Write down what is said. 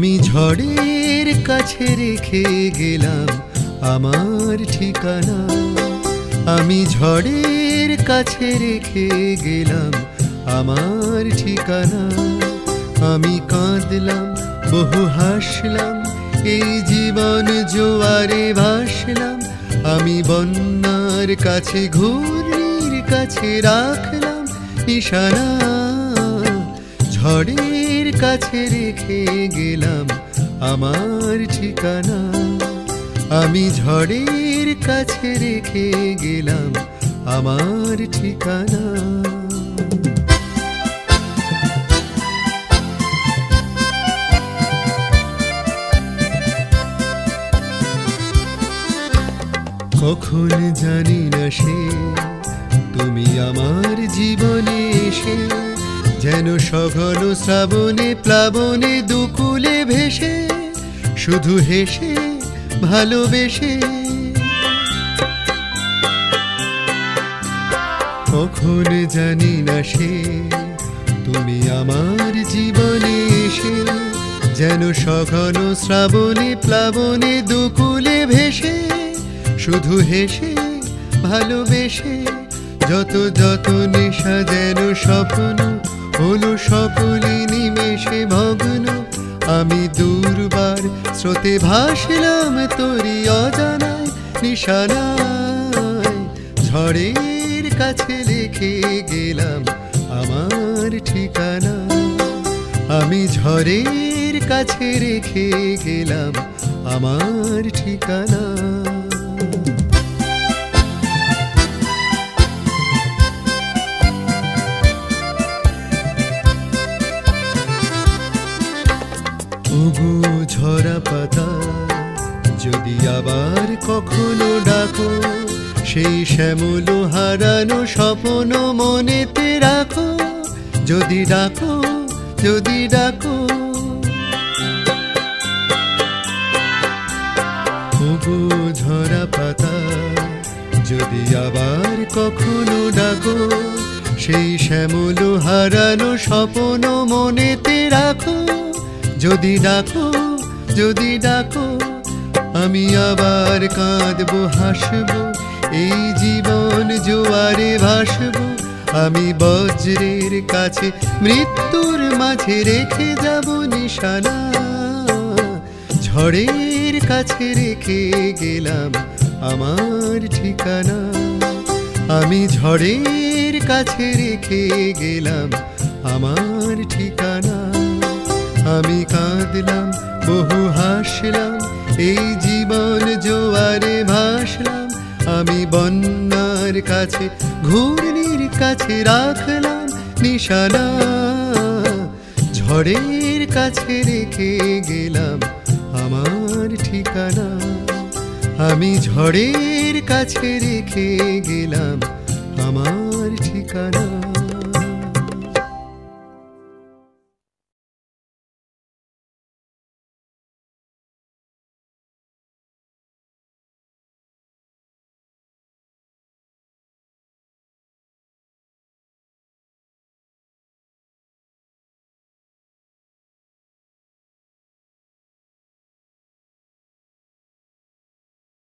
আমি ঝড়ের কাছে রেখে গেলাম আমার ঠিকানা। আমি ঝড়ের কাছে রেখে গেলাম আমার ঠিকানা। আমি কাঁদলাম বহু হাসলাম এই জীবন জোয়ারে ভাসলাম। আমি বন্যার কাছে ঘূর্ণির কাছে রাখলাম নিশানা। ঝড়ের কাছে রেখে গেলাম আমার ঠিকানা। আমি ঝড়ের কাছে রেখে গেলাম আমার ঠিকানা। কখন জানি না সে তুমি আমার জীবনে এসে যেন সঘন শ্রাবণে প্লাবনে দুকুলে ভেসে শুধু হেসে ভালোবেসে। কখন জানি না সে তুমি আমার জীবনে এসে যেন সঘন শ্রাবণে প্লাবনে দুকুলে ভেসে শুধু হেসে ভালোবেসে। যত যত নেশা যেন স্বপ্ন হলো সকলে নিমেষে ভগ্ন। আমি দুর্বার স্রোতে ভাসলাম তোরি অজানায় নিশানায়। ঝড়ের কাছে রেখে গেলাম আমার ঠিকানা। আমি ঝড়ের কাছে রেখে গেলাম আমার ঠিকানা। ওগো ঝরা পাতা যদি আবার কখনো ডাকো, সেই শ্যামল হারানো স্বপ্ন মনেতে রাখো। যদি ডাকো যদি ডাকো। ওগো ঝরা পাতা যদি আবার কখনো ডাকো, সেই শ্যামল হারানো স্বপ্ন মনেতে রাখো। যদি ডাকো যদি ডাকো। আমি আবার কাঁদবো হাসবো এই জীবন জোয়ারে ভাসবো। আমি বজ্রের কাছে মৃত্যুর মাঝে রেখে যাব নিশানা। ঝড়ের কাছে রেখে গেলাম আমার ঠিকানা। আমি ঝড়ের কাছে রেখে গেলাম আমার ঠিকানা। আমি কাঁদলাম বহু হাসলাম এই জীবন জোয়ারে ভাসলাম। আমি বন্যার কাছে ঘূর্ণির কাছে রাখলাম নিশানা। ঝড়ের কাছে রেখে গেলাম আমার ঠিকানা। আমি ঝড়ের কাছে রেখে গেলাম আমার ঠিকানা।